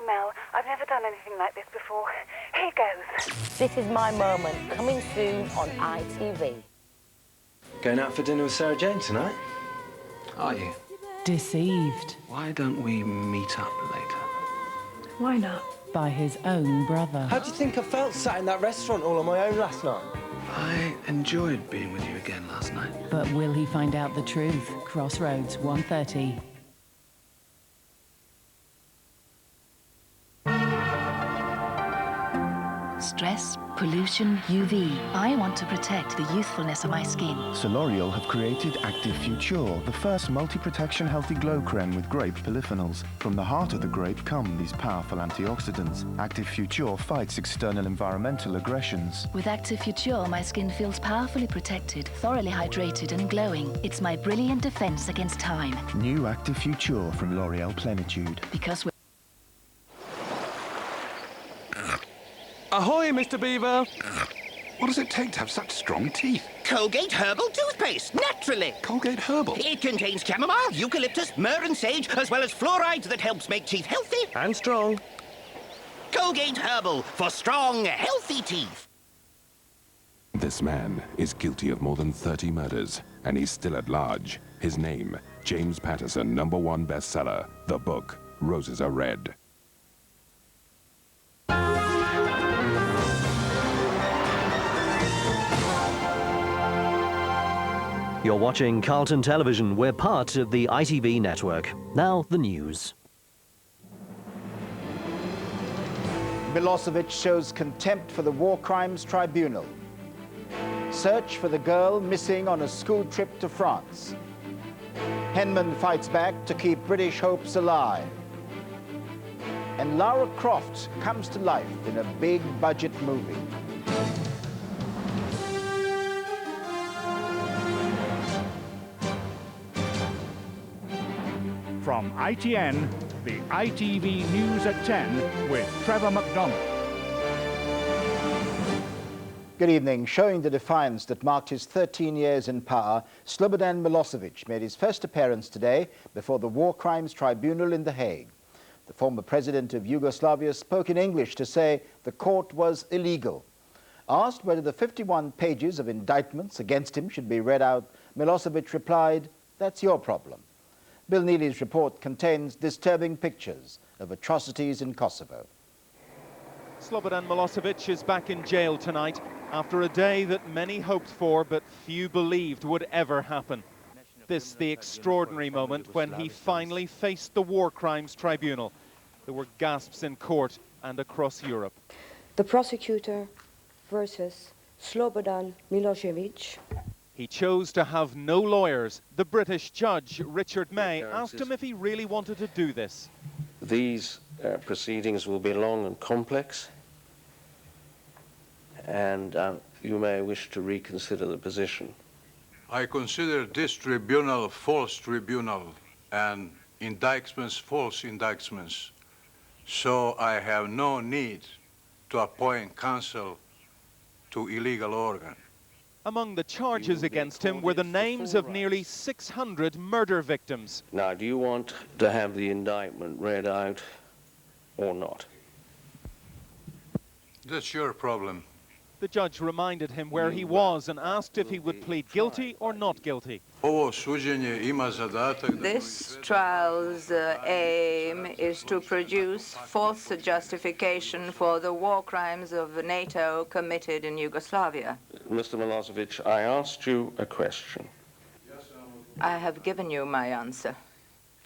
Mel. I've never done anything like this before. Here goes. This is my moment, coming soon on ITV. Going out for dinner with Sarah Jane tonight? Are you? Deceived Why don't we meet up later? Why not? by his own brother. How do you think I felt sat in that restaurant all on my own last night? I enjoyed being with you again last night. But will he find out the truth? Crossroads, 1:30. Stress, pollution, UV. I want to protect the youthfulness of my skin. So L'Oreal have created Active Future, the first multi-protection healthy glow creme with grape polyphenols. From the heart of the grape come these powerful antioxidants. Active Future fights external environmental aggressions. With Active Future, my skin feels powerfully protected, thoroughly hydrated and glowing. It's my brilliant defense against time. New Active Future from L'Oreal Plenitude. Because we're... Ahoy, Mr. Beaver! What does it take to have such strong teeth? Colgate Herbal Toothpaste, naturally. Colgate Herbal? It contains chamomile, eucalyptus, myrrh and sage, as well as fluoride that helps make teeth healthy. And strong. Colgate Herbal, for strong, healthy teeth. This man is guilty of more than 30 murders, and he's still at large. His name, James Patterson, #1 bestseller. The book, Roses Are Red. You're watching Carlton Television. We're part of the ITV network. Now, the news. Milosevic shows contempt for the War Crimes Tribunal. Search for the girl missing on a school trip to France. Henman fights back to keep British hopes alive. And Lara Croft comes to life in a big budget movie. From ITN, the ITV News at 10 with Trevor MacDonald. Good evening. Showing the defiance that marked his 13 years in power, Slobodan Milosevic made his first appearance today before the War Crimes Tribunal in The Hague. The former president of Yugoslavia spoke in English to say the court was illegal. Asked whether the 51 pages of indictments against him should be read out, Milosevic replied, "That's your problem." Bill Neely's report contains disturbing pictures of atrocities in Kosovo. Slobodan Milosevic is back in jail tonight after a day that many hoped for but few believed would ever happen. This the extraordinary moment when he finally faced the War Crimes Tribunal. There were gasps in court and across Europe. The prosecutor versus Slobodan Milosevic. He chose to have no lawyers. The British judge, Richard May, asked him if he really wanted to do this. These proceedings will be long and complex, and you may wish to reconsider the position. I consider this tribunal a false tribunal and indictments false indictments, so I have no need to appoint counsel to illegal organ. Among the charges against him were the names of nearly 600 murder victims. Now, do you want to have the indictment read out or not? That's your problem. The judge reminded him where he was and asked if he would plead guilty or not guilty. This trial's aim is to produce false justification for the war crimes of NATO committed in Yugoslavia. Mr. Milosevic, I asked you a question. I have given you my answer.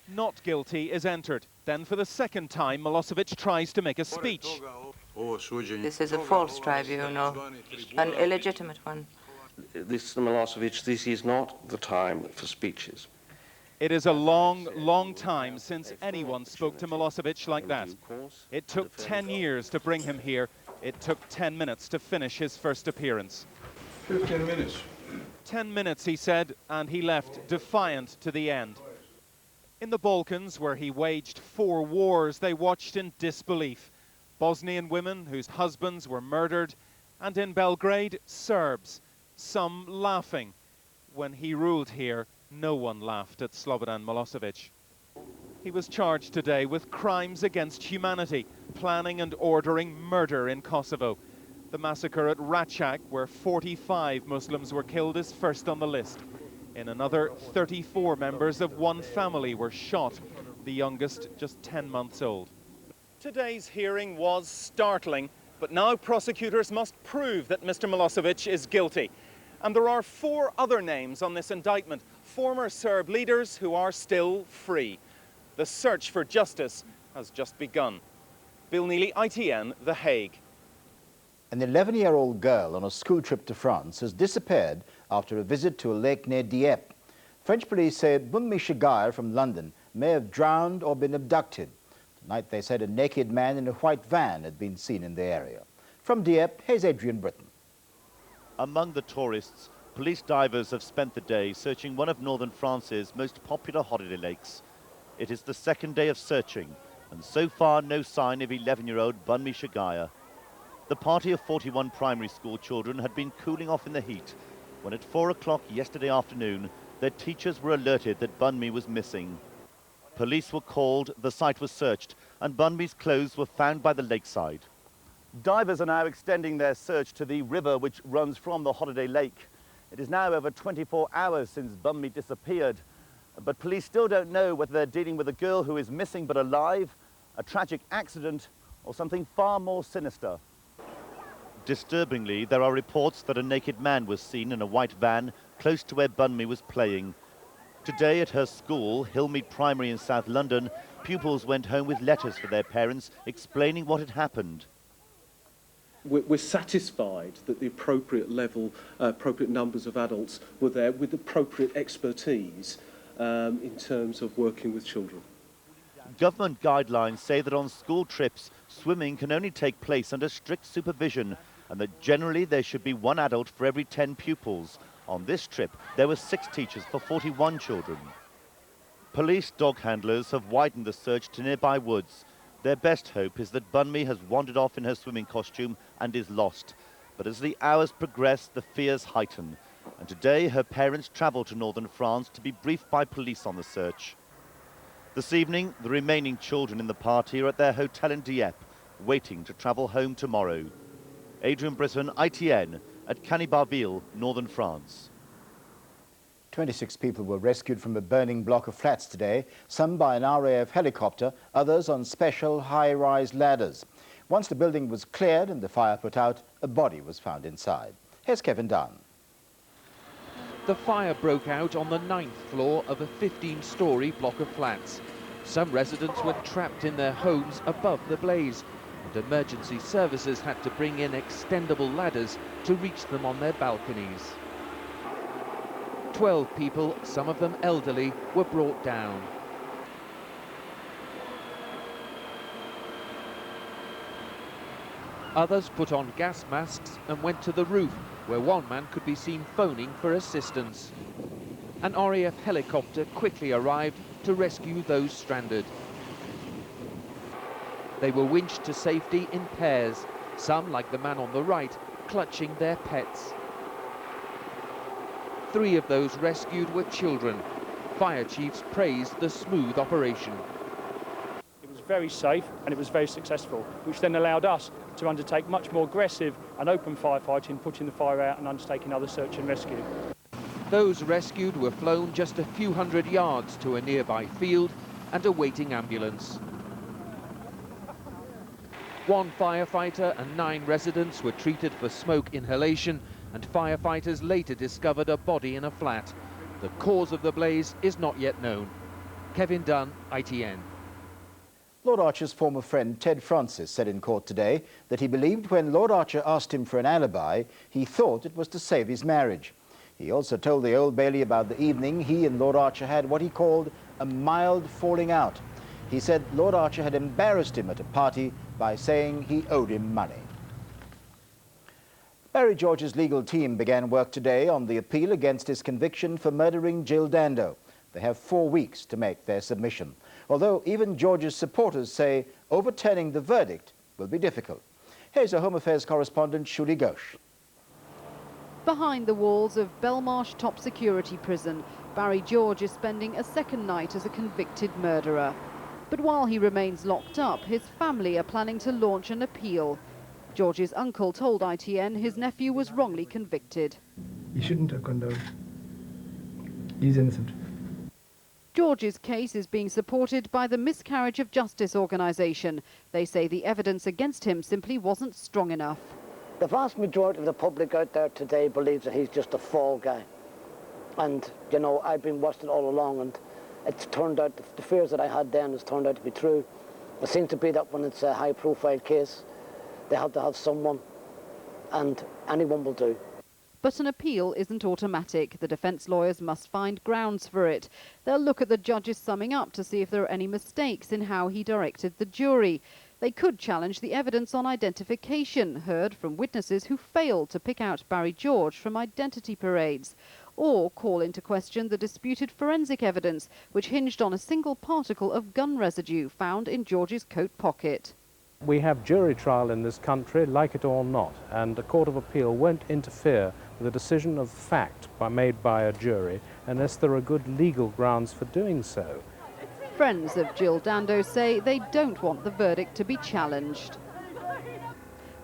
Not guilty is entered. Then for the second time, Milosevic tries to make a speech. This is a false tribunal, an illegitimate one. Mr. Milosevic, this is not the time for speeches. It is a long, long time since anyone spoke to Milosevic like that. It took 10 years to bring him here. It took 10 minutes to finish his first appearance. 15 minutes. 10 minutes, he said, and he left defiant to the end. In the Balkans, where he waged 4 wars, they watched in disbelief. Bosnian women whose husbands were murdered, and in Belgrade, Serbs, some laughing. When he ruled here, no one laughed at Slobodan Milosevic. He was charged today with crimes against humanity, planning and ordering murder in Kosovo. The massacre at Rachak, where 45 Muslims were killed, is first on the list. In another, 34 members of one family were shot, the youngest just 10 months old. Today's hearing was startling, but now prosecutors must prove that Mr. Milosevic is guilty. And there are 4 other names on this indictment, former Serb leaders who are still free. The search for justice has just begun. Bill Neely, ITN, The Hague. An 11-year-old girl on a school trip to France has disappeared after a visit to a lake near Dieppe. French police say Bunmi Shagayr from London may have drowned or been abducted. Tonight they said a naked man in a white van had been seen in the area. From Dieppe, here's Adrian Britton. Among the tourists, police divers have spent the day searching one of northern France's most popular holiday lakes. It is the second day of searching, and so far no sign of 11-year-old Bunmi Shagayr. The party of 41 primary school children had been cooling off in the heat when at 4 o'clock yesterday afternoon their teachers were alerted that Bunmi was missing. Police were called, the site was searched, and Bunmi's clothes were found by the lakeside. Divers are now extending their search to the river which runs from the holiday lake. It is now over 24 hours since Bunmi disappeared, but police still don't know whether they're dealing with a girl who is missing but alive, a tragic accident, or something far more sinister. Disturbingly, there are reports that a naked man was seen in a white van close to where Bunmi was playing. Today at her school, Hillmead Primary in South London, pupils went home with letters for their parents explaining what had happened. We're satisfied that the appropriate level, appropriate numbers of adults were there with appropriate expertise in terms of working with children. Government guidelines say that on school trips, swimming can only take place under strict supervision, and that generally there should be 1 adult for every 10 pupils. On this trip, there were 6 teachers for 41 children. Police dog handlers have widened the search to nearby woods. Their best hope is that Bunmi has wandered off in her swimming costume and is lost. But as the hours progress, the fears heighten. And today, her parents travel to northern France to be briefed by police on the search. This evening, the remaining children in the party are at their hotel in Dieppe, waiting to travel home tomorrow. Adrian Britton, ITN, at Canibarville, northern France. 26 people were rescued from a burning block of flats today, some by an RAF helicopter, others on special high-rise ladders. Once the building was cleared and the fire put out, a body was found inside. Here's Kevin Dunn. The fire broke out on the 9th floor of a 15-storey block of flats. Some residents were trapped in their homes above the blaze, and emergency services had to bring in extendable ladders to reach them on their balconies. 12 people, some of them elderly, were brought down. Others put on gas masks and went to the roof, where one man could be seen phoning for assistance. An RAF helicopter quickly arrived to rescue those stranded. They were winched to safety in pairs, some, like the man on the right, clutching their pets. 3 of those rescued were children. Fire chiefs praised the smooth operation. It was very safe and it was very successful, which then allowed us to undertake much more aggressive and open firefighting, putting the fire out and undertaking other search and rescue. Those rescued were flown just a few hundred yards to a nearby field and a waiting ambulance. 1 firefighter and 9 residents were treated for smoke inhalation, and firefighters later discovered a body in a flat. The cause of the blaze is not yet known. Kevin Dunn, ITN. Lord Archer's former friend Ted Francis said in court today that he believed when Lord Archer asked him for an alibi, he thought it was to save his marriage. He also told the Old Bailey about the evening he and Lord Archer had what he called a mild falling out. He said Lord Archer had embarrassed him at a party by saying he owed him money. Barry George's legal team began work today on the appeal against his conviction for murdering Jill Dando. They have 4 weeks to make their submission, although even George's supporters say overturning the verdict will be difficult. Here's our Home Affairs correspondent, Shuli Ghosh. Behind the walls of Belmarsh Top Security Prison, Barry George is spending a second night as a convicted murderer. But while he remains locked up, his family are planning to launch an appeal. George's uncle told ITN his nephew was wrongly convicted. He shouldn't have gone down. He's innocent. George's case is being supported by the Miscarriage of Justice organisation. They say the evidence against him simply wasn't strong enough. The vast majority of the public out there today believes that he's just a fall guy. And, you know, I've been watching it all along, and it's turned out, the fears that I had then has turned out to be true. It seems to be that when it's a high-profile case, they have to have someone, and anyone will do. But an appeal isn't automatic. The defence lawyers must find grounds for it. They'll look at the judge's summing up to see if there are any mistakes in how he directed the jury. They could challenge the evidence on identification, heard from witnesses who failed to pick out Barry George from identity parades, or call into question the disputed forensic evidence, which hinged on a single particle of gun residue found in George's coat pocket. We have jury trial in this country, like it or not, and a court of appeal won't interfere with a decision of fact made by a jury unless there are good legal grounds for doing so. Friends of Jill Dando say they don't want the verdict to be challenged.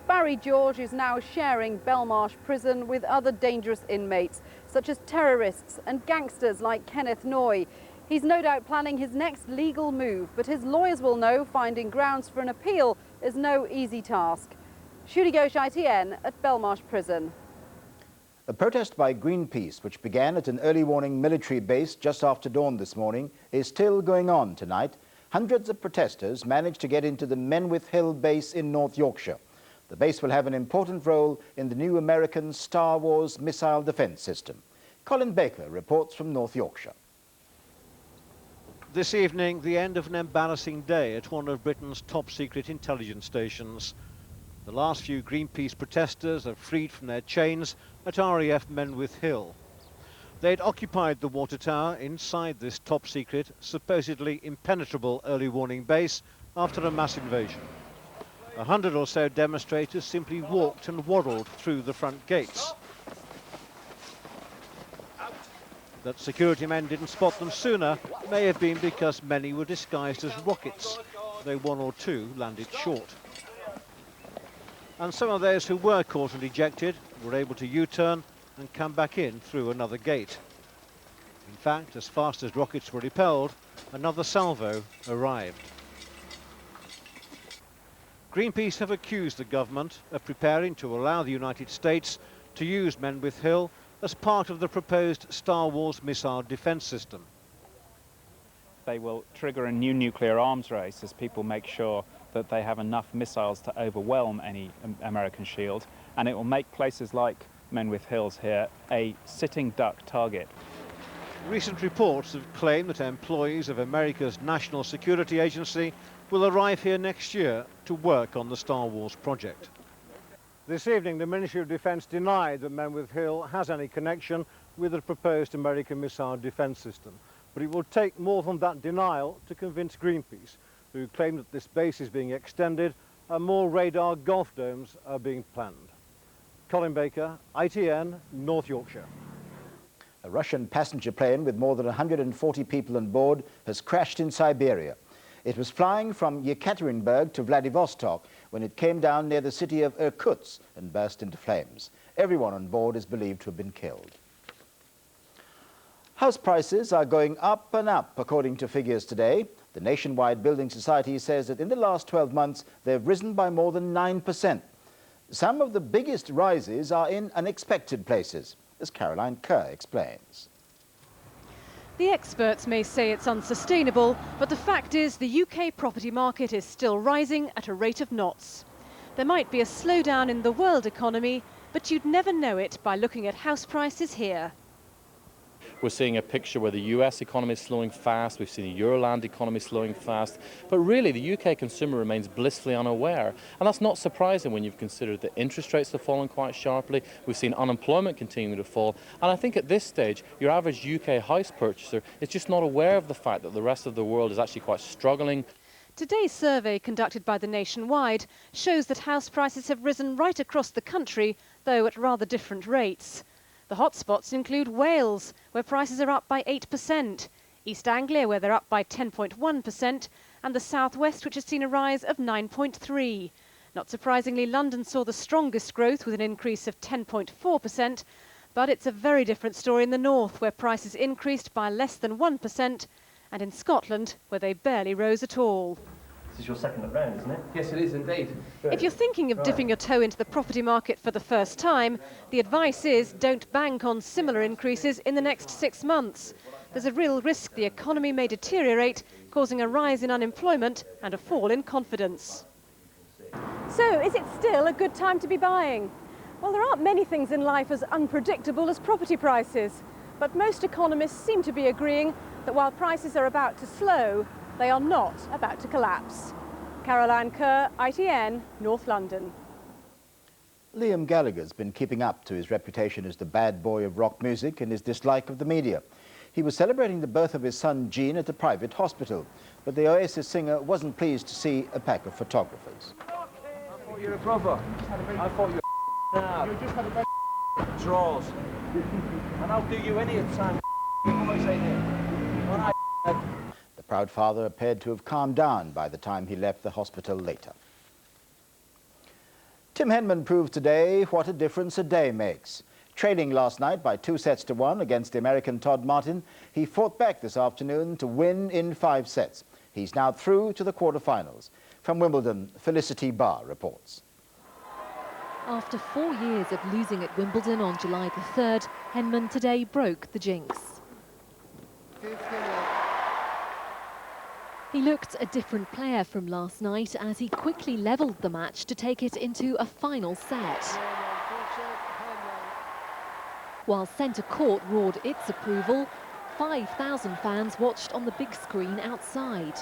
Barry George is now sharing Belmarsh prison with other dangerous inmates, such as terrorists and gangsters like Kenneth Noy. He's no doubt planning his next legal move, but his lawyers will know finding grounds for an appeal is no easy task. Shuli Ghosh, ITN, at Belmarsh Prison. A protest by Greenpeace, which began at an early warning military base just after dawn this morning, is still going on tonight. Hundreds of protesters managed to get into the Menwith Hill base in North Yorkshire. The base will have an important role in the new American Star Wars missile defence system. Colin Baker reports from North Yorkshire. This evening, the end of an embarrassing day at one of Britain's top-secret intelligence stations. The last few Greenpeace protesters are freed from their chains at RAF Menwith Hill. They'd occupied the water tower inside this top-secret, supposedly impenetrable early warning base after a mass invasion. 100 or so demonstrators simply walked and waddled through the front gates. That security men didn't spot them sooner may have been because many were disguised as rockets, though one or two landed short. And some of those who were caught and ejected were able to U-turn and come back in through another gate. In fact, as fast as rockets were repelled, another salvo arrived. Greenpeace have accused the government of preparing to allow the United States to use Menwith Hill as part of the proposed Star Wars missile defence system. They will trigger a new nuclear arms race as people make sure that they have enough missiles to overwhelm any American shield, and it will make places like Menwith Hills here a sitting duck target. Recent reports have claimed that employees of America's National Security Agency will arrive here next year to work on the Star Wars project. This evening, the Ministry of Defence denied that Menwith Hill has any connection with the proposed American missile defence system. But it will take more than that denial to convince Greenpeace, who claim that this base is being extended and more radar golf domes are being planned. Colin Baker, ITN, North Yorkshire. A Russian passenger plane with more than 140 people on board has crashed in Siberia. It was flying from Yekaterinburg to Vladivostok when it came down near the city of Irkutsk and burst into flames. Everyone on board is believed to have been killed. House prices are going up and up, according to figures today. The Nationwide Building Society says that in the last 12 months, they've risen by more than 9%. Some of the biggest rises are in unexpected places, as Caroline Kerr explains. The experts may say it's unsustainable, but the fact is the UK property market is still rising at a rate of knots. There might be a slowdown in the world economy, but you'd never know it by looking at house prices here. We're seeing a picture where the US economy is slowing fast, we've seen the Euroland economy slowing fast, but really the UK consumer remains blissfully unaware. And that's not surprising when you've considered that interest rates have fallen quite sharply, we've seen unemployment continue to fall, and I think at this stage your average UK house purchaser is just not aware of the fact that the rest of the world is actually quite struggling. Today's survey conducted by the Nationwide shows that house prices have risen right across the country, though at rather different rates. The hotspots include Wales, where prices are up by 8%, East Anglia, where they're up by 10.1%, and the southwest, which has seen a rise of 9.3. Not surprisingly, London saw the strongest growth with an increase of 10.4%, but it's a very different story in the north, where prices increased by less than 1%, and in Scotland, where they barely rose at all. This is your second round, isn't it? Yes, it is indeed. If you're thinking of dipping your toe into the property market for the first time, the advice is don't bank on similar increases in the next 6 months. There's a real risk the economy may deteriorate, causing a rise in unemployment and a fall in confidence. So, is it still a good time to be buying? Well, there aren't many things in life as unpredictable as property prices, but most economists seem to be agreeing that while prices are about to slow, they are not about to collapse. Caroline Kerr, ITN, North London. Liam Gallagher's been keeping up to his reputation as the bad boy of rock music and his dislike of the media. He was celebrating the birth of his son Gene at a private hospital, but the Oasis singer wasn't pleased to see a pack of photographers. I thought you were a brother. I thought you were you just had a bad draws. And I'll do you any time. The proud father appeared to have calmed down by the time he left the hospital later. Tim Henman proved today what a difference a day makes. Trailing last night by 2-1 against the American Todd Martin, he fought back this afternoon to win in 5 sets. He's now through to the quarter-finals. From Wimbledon, Felicity Barr reports. After 4 years of losing at Wimbledon on July the 3rd, Henman today broke the jinx. He looked a different player from last night as he quickly levelled the match to take it into a final set. While centre court roared its approval, 5,000 fans watched on the big screen outside.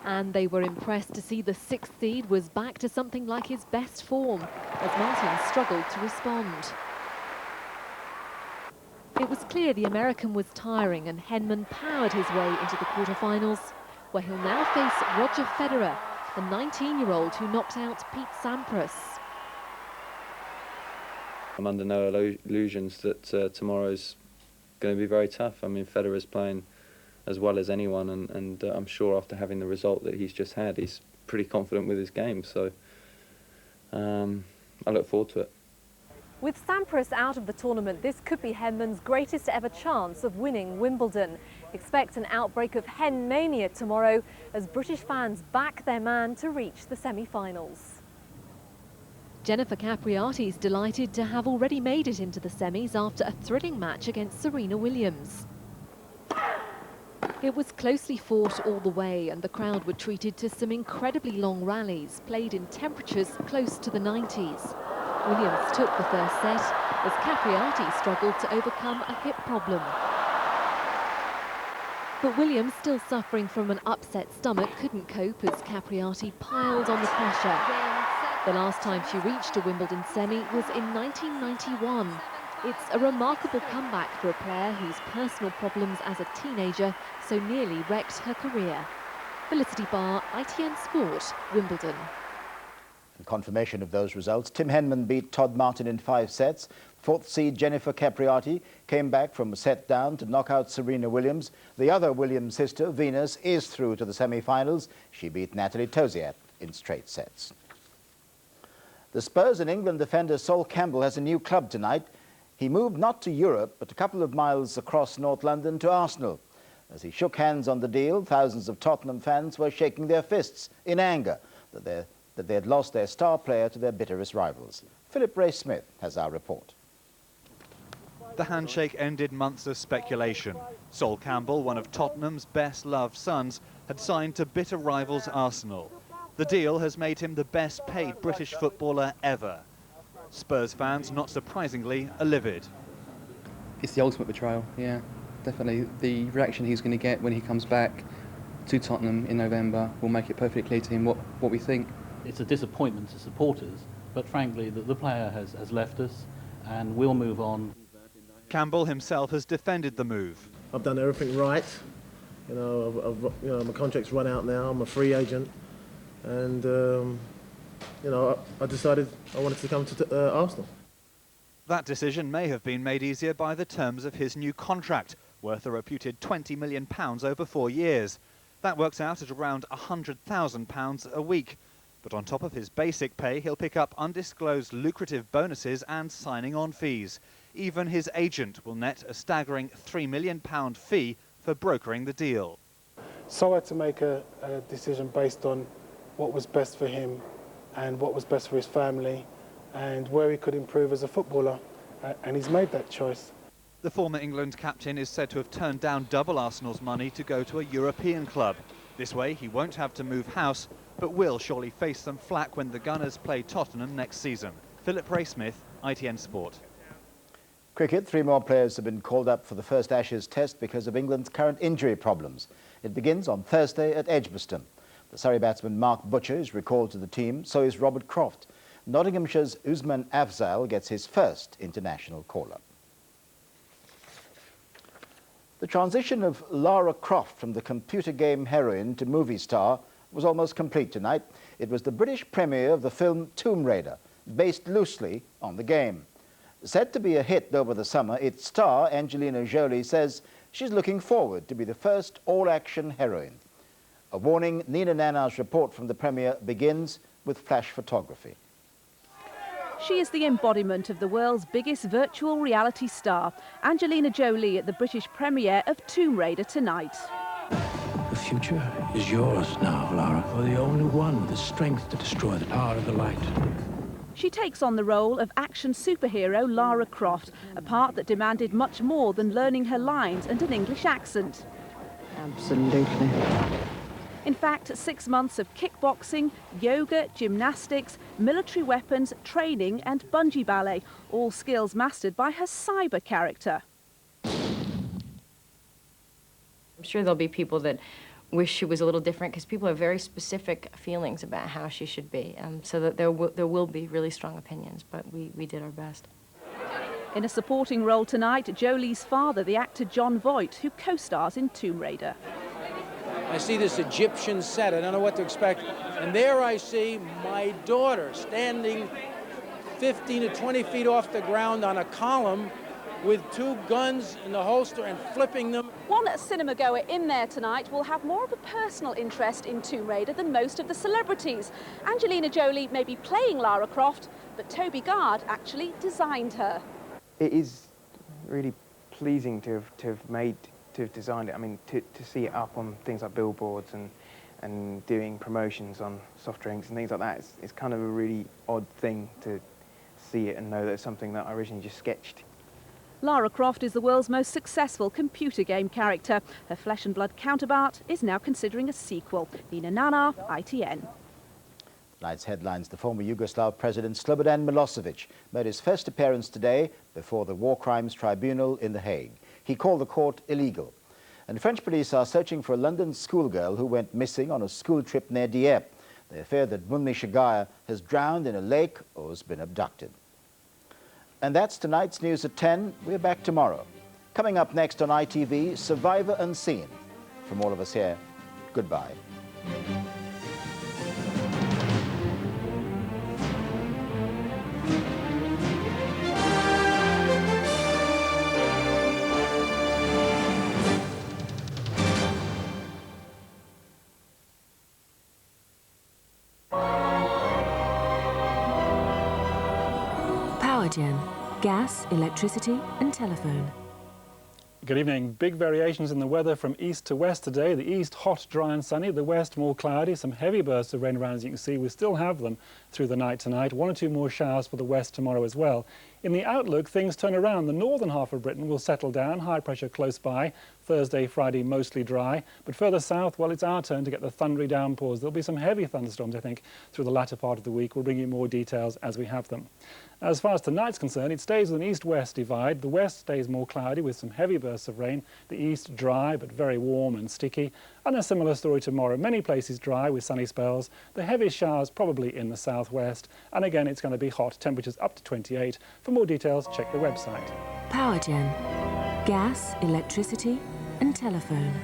And they were impressed to see the 6th seed was back to something like his best form, as Martin struggled to respond. It was clear the American was tiring, and Henman powered his way into the quarterfinals, where he'll now face Roger Federer, the 19-year-old who knocked out Pete Sampras. I'm under no illusions that tomorrow's going to be very tough. I mean, Federer's playing as well as anyone, and I'm sure after having the result that he's just had, he's pretty confident with his game. So I look forward to it. With Sampras out of the tournament, this could be Henman's greatest ever chance of winning Wimbledon. Expect an outbreak of Hen mania tomorrow as British fans back their man to reach the semi-finals. Jennifer Capriati's delighted to have already made it into the semis after a thrilling match against Serena Williams. It was closely fought all the way, and the crowd were treated to some incredibly long rallies played in temperatures close to the 90s. Williams took the first set as Capriati struggled to overcome a hip problem. But Williams, still suffering from an upset stomach, couldn't cope as Capriati piled on the pressure. The last time she reached a Wimbledon semi was in 1991. It's a remarkable comeback for a player whose personal problems as a teenager so nearly wrecked her career. Felicity Barr, ITN Sport, Wimbledon. In confirmation of those results, Tim Henman beat Todd Martin in 5 sets. 4th seed Jennifer Capriati came back from a set down to knock out Serena Williams. The other Williams sister, Venus, is through to the semi-finals. She beat Natalie Tosiak in straight sets. The Spurs and England defender Sol Campbell has a new club tonight. He moved not to Europe, but a couple of miles across North London to Arsenal. As he shook hands on the deal, thousands of Tottenham fans were shaking their fists in anger that they had lost their star player to their bitterest rivals. Philip Ray-Smith has our report. The handshake ended months of speculation. Sol Campbell, one of Tottenham's best-loved sons, had signed to bitter rivals Arsenal. The deal has made him the best-paid British footballer ever. Spurs fans, not surprisingly, are livid. It's the ultimate betrayal, yeah, definitely. The reaction he's going to get when he comes back to Tottenham in November will make it perfectly clear to him what we think. It's a disappointment to supporters, but frankly the player has left us and we'll move on. Campbell himself has defended the move. I've done everything right. You know, my contract's run out now. I'm a free agent, and you know, I decided I wanted to come to Arsenal. That decision may have been made easier by the terms of his new contract, worth a reputed £20 million over 4 years. That works out at around £100,000 a week. But on top of his basic pay, he'll pick up undisclosed lucrative bonuses and signing-on fees. Even his agent will net a staggering £3 million fee for brokering the deal. So I had to make a decision based on what was best for him and what was best for his family and where he could improve as a footballer, and he's made that choice. The former England captain is said to have turned down double Arsenal's money to go to a European club. This way he won't have to move house, but will surely face some flack when the Gunners play Tottenham next season. Philip Ray-Smith, ITN Sport. Cricket, 3 more players have been called up for the first Ashes test because of England's current injury problems. It begins on Thursday at Edgbaston. The Surrey batsman Mark Butcher is recalled to the team, so is Robert Croft. Nottinghamshire's Usman Afzal gets his first international call-up. The transition of Lara Croft from the computer game heroine to movie star was almost complete tonight. It was the British premiere of the film Tomb Raider, based loosely on the game. Said to be a hit over the summer, its star, Angelina Jolie, says she's looking forward to be the first all-action heroine. A warning, Nina Nana's report from the premiere begins with flash photography. She is the embodiment of the world's biggest virtual reality star, Angelina Jolie, at the British premiere of Tomb Raider tonight. The future is yours now, Lara. You're the only one with the strength to destroy the power of the light. She takes on the role of action superhero Lara Croft, a part that demanded much more than learning her lines and an English accent. Absolutely. In fact, 6 months of kickboxing, yoga, gymnastics, military weapons, training and bungee ballet, all skills mastered by her cyber character. I'm sure there'll be people that wish she was a little different because people have very specific feelings about how she should be, so that there will be really strong opinions, but we did our best. In a supporting role tonight, Jolie's father, the actor John Voight, who co-stars in Tomb Raider. I see this Egyptian set, I don't know what to expect, and there I see my daughter standing 15 to 20 feet off the ground on a column with 2 guns in the holster and flipping them. One cinema goer in there tonight will have more of a personal interest in Tomb Raider than most of the celebrities. Angelina Jolie may be playing Lara Croft, but Toby Gard actually designed her. It is really pleasing to have designed it. I mean, to see it up on things like billboards and doing promotions on soft drinks and things like that, it's kind of a really odd thing to see it and know that it's something that I originally just sketched. Lara Croft is the world's most successful computer game character. Her flesh and blood counterpart is now considering a sequel. Nina Nana, ITN. Tonight's headlines: the former Yugoslav President Slobodan Milosevic made his first appearance today before the War Crimes Tribunal in The Hague. He called the court illegal. And French police are searching for a London schoolgirl who went missing on a school trip near Dieppe. They fear that Bunmi Shagaya has drowned in a lake or has been abducted. And that's tonight's news at 10. We're back tomorrow. Coming up next on ITV, Survivor Unseen. From all of us here, goodbye. Powergen. Gas, electricity and telephone. Good evening. Big variations in the weather from east to west today. The east hot, dry and sunny. The west more cloudy. Some heavy bursts of rain around, as you can see. We still have them through the night tonight. 1 or 2 more showers for the west tomorrow as well. In the outlook, things turn around. The northern half of Britain will settle down. High pressure close by. Thursday, Friday, mostly dry. But further south, well, it's our turn to get the thundery downpours. There'll be some heavy thunderstorms, I think, through the latter part of the week. We'll bring you more details as we have them. As far as tonight's concerned, it stays with an east-west divide. The west stays more cloudy with some heavy bursts of rain. The east dry but very warm and sticky. And a similar story tomorrow. Many places dry with sunny spells. The heaviest showers probably in the southwest. And again, it's going to be hot. Temperatures up to 28. For more details, check the website. Powergen. Gas, electricity and telephone.